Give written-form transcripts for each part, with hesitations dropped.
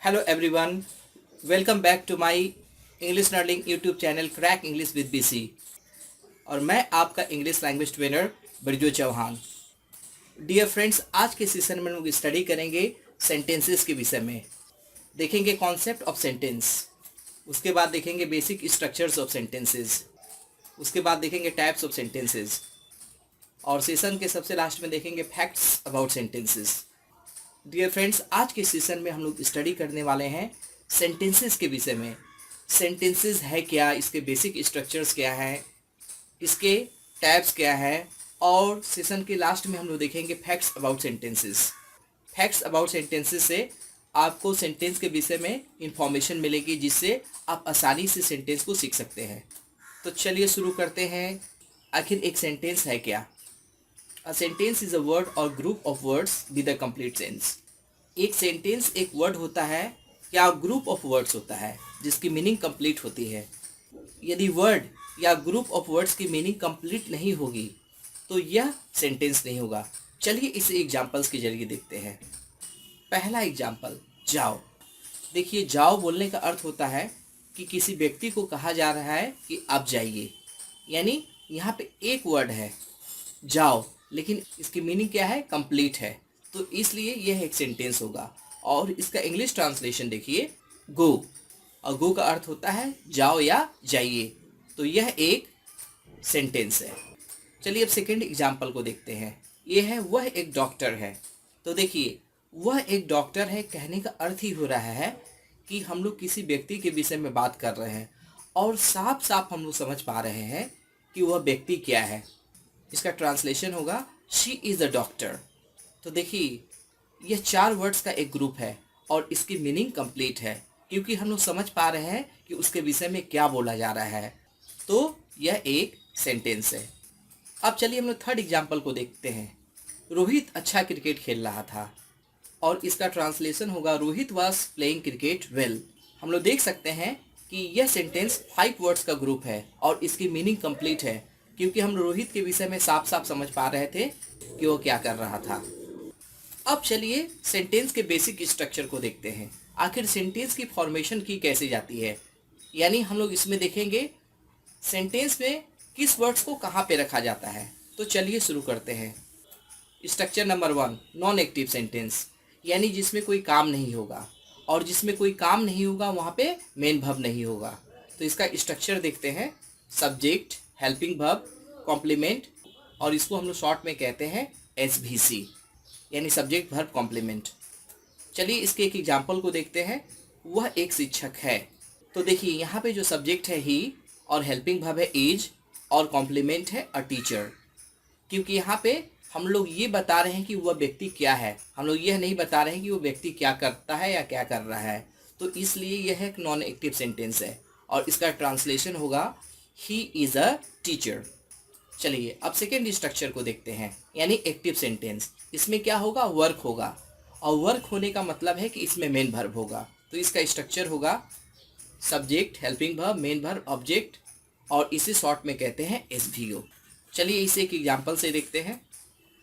Hello everyone, welcome back to my English learning YouTube channel crack English with BC. और मैं आपका English language trainer Brajo Chauhan. Dear friends, आज के session में हम लोग स्टडी करेंगे सेंटेंसेस के विषय में। देखेंगे कॉन्सेप्ट ऑफ सेंटेंस, उसके बाद देखेंगे बेसिक स्ट्रक्चर्स ऑफ सेंटेंसेस, उसके बाद देखेंगे टाइप्स ऑफ सेंटेंसेस, और सेशन के सबसे लास्ट में देखेंगे facts about sentences. Dear friends, आज के सेशन में हम लोग स्टडी करने वाले हैं सेंटेंसेस के विषय में। सेंटेंसेस है क्या, इसके बेसिक स्ट्रक्चर्स क्या है, इसके टाइप्स क्या है, और सेशन के लास्ट में हम लोग देखेंगे facts about sentences. Facts about sentences से आपको सेंटेंस के विषय में इंफॉर्मेशन मिलेगी, जिससे आप आसानी से सेंटेंस को सीख सकते हैं। तो चलिए शुरू करते हैं। आखिर एक सेंटेंस है क्या? A sentence is a word or group of words with a complete sense. एक सेंटेंस एक वर्ड होता है या ग्रुप ऑफ वर्ड्स होता है जिसकी मीनिंग कंप्लीट होती है। यदि वर्ड या ग्रुप ऑफ वर्ड्स की मीनिंग कंप्लीट नहीं होगी तो यह सेंटेंस नहीं होगा। चलिए इसे एग्जांपल्स के जरिए देखते हैं। पहला एग्जांपल, जाओ। देखिए, जाओ बोलने का अर्थ होता है कि किसी व्यक्ति को कहा जा रहा है कि आप जाइए। यानी यहाँ पे एक वर्ड है जाओ, लेकिन इसकी मीनिंग क्या है? कंप्लीट है। तो इसलिए यह एक सेंटेंस होगा। और इसका इंग्लिश ट्रांसलेशन देखिए, गो। और गो का अर्थ होता है जाओ या जाइए। तो यह एक सेंटेंस है। चलिए अब सेकंड एग्जांपल को देखते हैं। यह है वह एक डॉक्टर है। तो देखिए, वह एक डॉक्टर है कहने का अर्थ ही हो रहा है कि हम लोग किसी व्यक्ति के विषय में बात कर रहे हैं और साफ साफ हम लोग समझ पा रहे हैं कि वह व्यक्ति क्या है। इसका ट्रांसलेशन होगा शी इज़ अ डॉक्टर। तो देखिए, यह चार वर्ड्स का एक ग्रुप है और इसकी मीनिंग कंप्लीट है, क्योंकि हम लोग समझ पा रहे हैं कि उसके विषय में क्या बोला जा रहा है। तो यह एक सेंटेंस है। अब चलिए हम लोग थर्ड एग्जाम्पल को देखते हैं। रोहित अच्छा क्रिकेट खेल रहा था, और इसका ट्रांसलेशन होगा Rohit was playing cricket well. हम लोग देख सकते हैं कि यह सेंटेंस 5 वर्ड्स का ग्रुप है और इसकी मीनिंग कंप्लीट है, क्योंकि हम रोहित के विषय में साफ साफ समझ पा रहे थे कि वो क्या कर रहा था। अब चलिए सेंटेंस के बेसिक स्ट्रक्चर को देखते हैं। आखिर सेंटेंस की फॉर्मेशन की कैसे जाती है, यानी हम लोग इसमें देखेंगे सेंटेंस में किस वर्ड्स को कहाँ पे रखा जाता है। तो चलिए शुरू करते हैं। Structure number 1, non active sentence, यानी जिसमें कोई काम नहीं होगा। और जिसमें कोई काम नहीं होगा वहाँ पे मेन वर्ब नहीं होगा। तो इसका स्ट्रक्चर देखते हैं। सब्जेक्ट, हेल्पिंग वर्ब, कॉम्प्लीमेंट, और इसको हम लोग शॉर्ट में कहते हैं एसवीसी, यानी सब्जेक्ट वर्ब कॉम्प्लीमेंट। चलिए इसके एक एग्जांपल को देखते हैं। वह एक शिक्षक है। तो देखिए, यहाँ पे जो सब्जेक्ट है ही, और हेल्पिंग वर्ब है इज, और कॉम्प्लीमेंट है अ टीचर। क्योंकि यहाँ पे हम लोग ये बता रहे हैं कि वह व्यक्ति क्या है, हम लोग यह नहीं बता रहे हैं कि वो व्यक्ति क्या करता है या क्या कर रहा है। तो इसलिए यह एक नॉन एक्टिव सेंटेंस है और इसका ट्रांसलेशन होगा ही इज़ अ टीचर। चलिए अब सेकेंड स्ट्रक्चर को देखते हैं, यानी एक्टिव सेंटेंस। इसमें क्या होगा? वर्क होगा, और वर्क होने का मतलब है कि इसमें मेन वर्ब होगा। तो इसका स्ट्रक्चर होगा subject, helping verb, main verb, object, और इसे शॉर्ट में कहते हैं एसवीओ। चलिए इसे एक एग्जाम्पल से देखते हैं।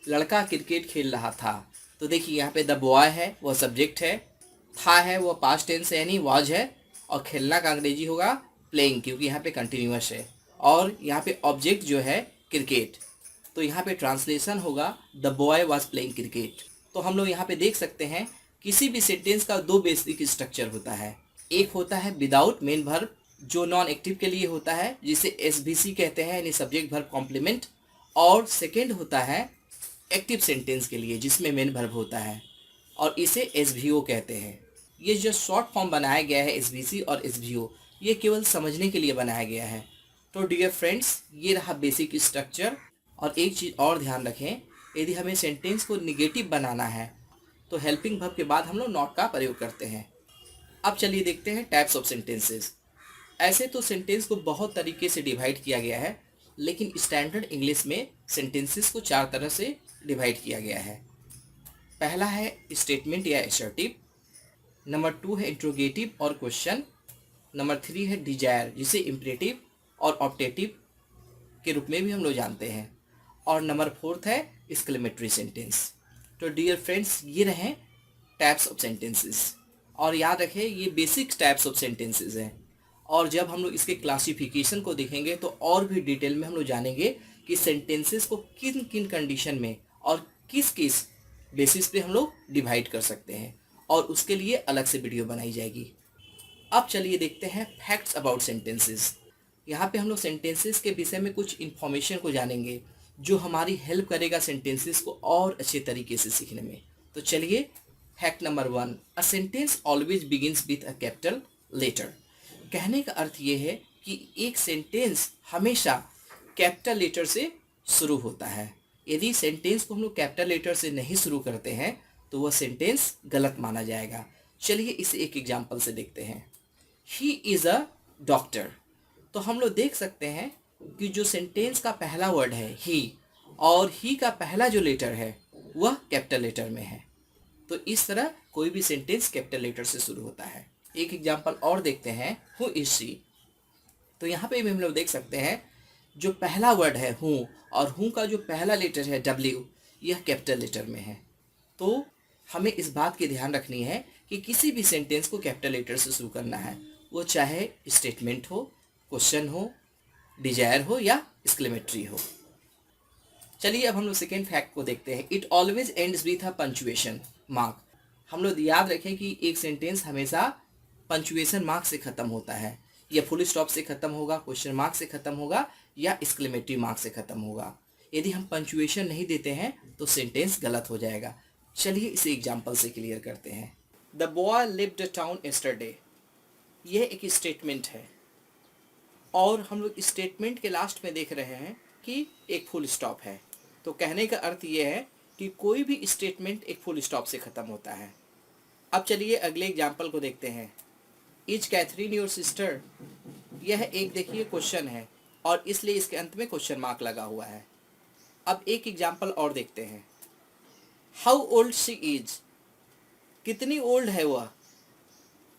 लड़का क्रिकेट खेल रहा था। तो देखिए, यहाँ पे द बॉय है वह सब्जेक्ट है, था है वह पास्ट टेंस है यानी वाज है, और खेलना का अंग्रेजी होगा प्लेइंग, क्योंकि यहाँ पे कंटिन्यूअस है, और यहाँ पे ऑब्जेक्ट जो है क्रिकेट। तो यहाँ पे ट्रांसलेशन होगा the boy was playing cricket. तो हम लोग यहाँ पे देख सकते हैं किसी भी सेंटेंस का 2 बेसिक स्ट्रक्चर होता है। एक होता है विदाउट मेन वर्ब, जो नॉन एक्टिव के लिए होता है, जिसे एसवीसी कहते हैं, यानी सब्जेक्ट वर्ब कॉम्प्लीमेंट। और सेकेंड होता है एक्टिव सेंटेंस के लिए, जिसमें मेन वर्ब होता है, और इसे एसवीओ कहते हैं। ये जो शॉर्ट फॉर्म बनाया गया है एसवीसी और एसवीओ, ये केवल समझने के लिए बनाया गया है। तो डियर फ्रेंड्स, ये रहा बेसिक स्ट्रक्चर। और एक चीज़ और ध्यान रखें, यदि हमें सेंटेंस को निगेटिव बनाना है तो हेल्पिंग वर्ब के बाद हम लोग नॉट का प्रयोग करते हैं। अब चलिए देखते हैं टाइप्स ऑफ सेंटेंसेस। ऐसे तो सेंटेंस को बहुत तरीके से डिवाइड किया गया है, लेकिन स्टैंडर्ड इंग्लिश में सेंटेंसेस को 4 तरह से डिवाइड किया गया है। पहला है स्टेटमेंट या असर्टिव, नंबर 2 है इंट्रोगेटिव और क्वेश्चन, नंबर 3 है डिजायर, जिसे इम्परेटिव और ऑप्टेटिव के रूप में भी हम लोग जानते हैं, और नंबर 4 है एक्सक्लेमेटरी सेंटेंस। तो डियर फ्रेंड्स, ये रहे टाइप्स ऑफ सेंटेंसेस। और याद रखें ये बेसिक टाइप्स ऑफ सेंटेंसेस हैं। और जब हम लोग इसके क्लासिफिकेशन को देखेंगे तो और भी डिटेल में हम लोग जानेंगे कि सेंटेंसेस को किन किन कंडीशन में और किस किस बेसिस पे हम लोग डिवाइड कर सकते हैं, और उसके लिए अलग से वीडियो बनाई जाएगी। अब चलिए देखते हैं फैक्ट्स अबाउट सेंटेंसेस। यहाँ पे हम लोग सेंटेंसेस के विषय में कुछ इन्फॉर्मेशन को जानेंगे जो हमारी हेल्प करेगा सेंटेंसेस को और अच्छे तरीके से सीखने में। तो चलिए, fact number 1, a sentence always begins with a capital letter. कहने का अर्थ ये है कि एक सेंटेंस हमेशा कैपिटल लेटर से शुरू होता है। यदि सेंटेंस को हम लोग कैपिटल लेटर से नहीं शुरू करते हैं तो वह सेंटेंस गलत माना जाएगा। चलिए इसे एक एग्जाम्पल से देखते हैं। He is a doctor. तो हम लोग देख सकते हैं कि जो सेंटेंस का पहला वर्ड है ही, और ही का पहला जो लेटर है वह कैपिटल लेटर में है। तो इस तरह कोई भी सेंटेंस कैपिटल लेटर से शुरू होता है। एक एग्जाम्पल और देखते हैं, हु इज शी। तो यहाँ पे भी हम लोग देख सकते हैं जो पहला वर्ड है हूँ, और हूँ का जो पहला लेटर है डब्ल्यू, यह कैपिटल लेटर में है। तो हमें इस बात की ध्यान रखनी है कि किसी भी सेंटेंस को कैपिटल लेटर से शुरू करना है, वो चाहे स्टेटमेंट हो, क्वेश्चन हो, डिजायर हो या एक्सक्लेमेटरी हो। चलिए अब हम लोग सेकेंड फैक्ट को देखते हैं। It always ends with a punctuation mark. हम लोग याद रखें कि एक सेंटेंस हमेशा पंचुएशन मार्क से ख़त्म होता है। यह फुल स्टॉप से ख़त्म होगा, क्वेश्चन मार्क से ख़त्म होगा या एक्सक्लेमेटरी मार्क से ख़त्म होगा। यदि हम पंचुएशन नहीं देते हैं तो सेंटेंस गलत हो जाएगा। चलिए इसे एग्जाम्पल से क्लियर करते हैं। The boy lived town yesterday. यह एक स्टेटमेंट है, और हम लोग स्टेटमेंट के लास्ट में देख रहे हैं कि एक फुल स्टॉप है। तो कहने का अर्थ यह है कि कोई भी स्टेटमेंट एक फुल स्टॉप से ख़त्म होता है। अब चलिए अगले एग्जाम्पल को देखते हैं। Is Catherine your sister. यह एक देखिए क्वेश्चन है, और इसलिए इसके अंत में क्वेश्चन मार्क लगा हुआ है। अब एक एग्जाम्पल और देखते हैं। How old she is. कितनी ओल्ड है वह।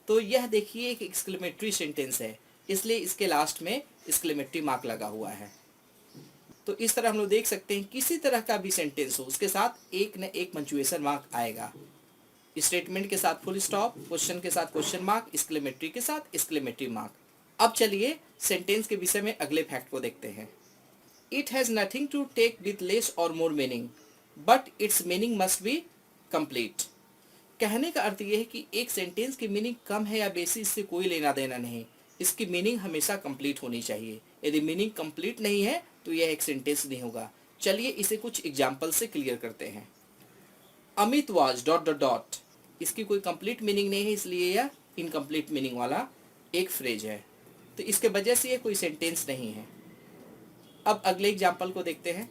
तो यह देखिए एक एक्सक्लेमेटरी सेंटेंस है, इसलिए इसके लास्ट में एक्सक्लेमेटरी मार्क लगा हुआ है। तो इस तरह हम लोग देख सकते हैं किसी तरह का भी सेंटेंस हो उसके साथ एक न एक पंचुएशन मार्क आएगा। स्टेटमेंट के साथ फुल स्टॉप, क्वेश्चन के साथ क्वेश्चन मार्क, एक्सक्लेमेटरी के साथ एक्सक्लेमेटरी मार्क। अब चलिए सेंटेंस के विषय में अगले फैक्ट को देखते हैं। It has nothing to take with less और more meaning, but it's meaning must be complete. कहने का अर्थ यह है कि एक सेंटेंस की मीनिंग कम है या बेसी, इससे कोई लेना देना नहीं। इसकी मीनिंग हमेशा कंप्लीट होनी चाहिए। यदि मीनिंग कंप्लीट नहीं है तो यह एक सेंटेंस नहीं होगा। चलिए इसे कुछ एग्जाम्पल से क्लियर करते हैं। Amit was dot dot dot. इसकी कोई कंप्लीट मीनिंग नहीं है, इसलिए यह इनकम्प्लीट मीनिंग वाला एक फ्रेज है। तो इसके वजह से यह कोई सेंटेंस नहीं है। अब अगले एग्जाम्पल को देखते हैं।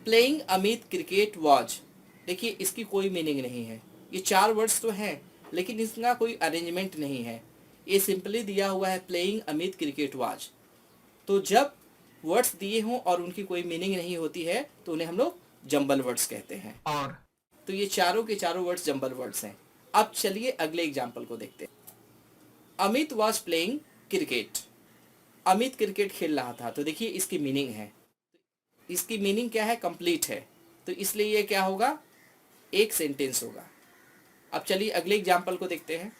Playing Amit cricket was. देखिए इसकी कोई मीनिंग नहीं है। ये 4 वर्ड्स तो हैं लेकिन इसका कोई अरेंजमेंट नहीं है। ये सिंपली दिया हुआ है प्लेइंग अमित क्रिकेट वाज। तो जब वर्ड्स दिए हों और उनकी कोई मीनिंग नहीं होती है तो उन्हें हम लोग जंबल वर्ड्स कहते हैं। और तो ये चारों के चारों वर्ड्स जंबल वर्ड्स हैं। अब चलिए अगले एग्जाम्पल को देखते हैं। Amit was playing cricket. Amit cricket खेल रहा था। तो देखिए इसकी मीनिंग है, इसकी मीनिंग क्या है, कंप्लीट है। तो इसलिए ये क्या होगा, एक सेंटेंस होगा। अब चलिए अगले एग्जाम्पल को देखते हैं।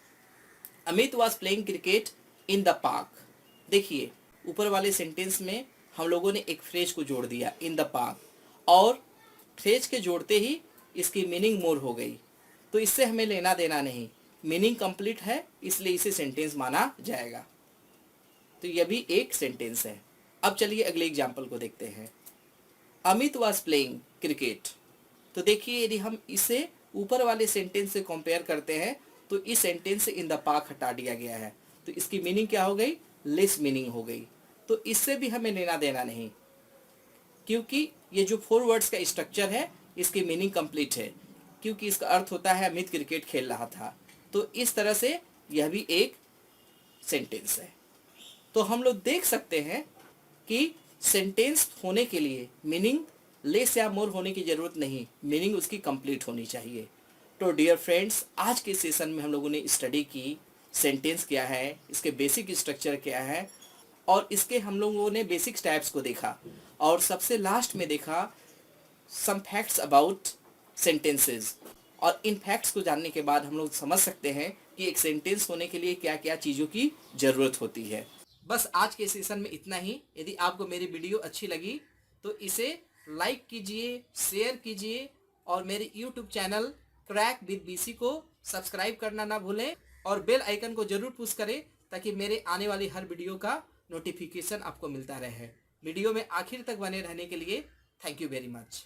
Amit was playing cricket in the park. देखिए ऊपर वाले सेंटेंस में हम लोगों ने एक फ्रेज को जोड़ दिया, इन द पार्क, और फ्रेज के जोड़ते ही इसकी मीनिंग मोर हो गई। तो इससे हमें लेना देना नहीं, मीनिंग कंप्लीट है इसलिए इसे सेंटेंस माना जाएगा। तो यह भी एक सेंटेंस है। अब चलिए अगले एग्जाम्पल को देखते हैं। Amit was playing cricket. तो देखिए यदि हम इसे ऊपर वाले सेंटेंस से कंपेयर करते हैं तो इस सेंटेंस से इन द पार्क हटा दिया गया है। तो इसकी मीनिंग क्या हो गई, लेस मीनिंग हो गई। तो इससे भी हमें लेना देना नहीं, क्योंकि ये जो 4 वर्ड्स का स्ट्रक्चर है इसकी मीनिंग कंप्लीट है, क्योंकि इसका अर्थ होता है अमित क्रिकेट खेल रहा था। तो इस तरह से यह भी एक सेंटेंस है। तो हम लोग देख सकते हैं कि सेंटेंस होने के लिए मीनिंग लेस या मोर होने की ज़रूरत नहीं, मीनिंग उसकी कंप्लीट होनी चाहिए। तो डियर फ्रेंड्स, आज के सेशन में हम लोगों ने स्टडी की सेंटेंस क्या है, इसके बेसिक स्ट्रक्चर क्या है, और इसके हम लोगों ने बेसिक टाइप्स को देखा, और सबसे लास्ट में देखा सम फैक्ट्स अबाउट सेंटेंसेस। और इन फैक्ट्स को जानने के बाद हम लोग समझ सकते हैं कि एक सेंटेंस होने के लिए क्या क्या चीज़ों की ज़रूरत होती है। बस आज के सेशन में इतना ही। यदि आपको मेरी वीडियो अच्छी लगी तो इसे लाइक कीजिए, शेयर कीजिए और मेरे YouTube channel crack with BC को सब्सक्राइब करना ना भूलें और बेल आइकन को जरूर पुश करें ताकि मेरे आने वाली हर वीडियो का नोटिफिकेशन आपको मिलता रहे। वीडियो में आखिर तक बने रहने के लिए थैंक यू वेरी मच।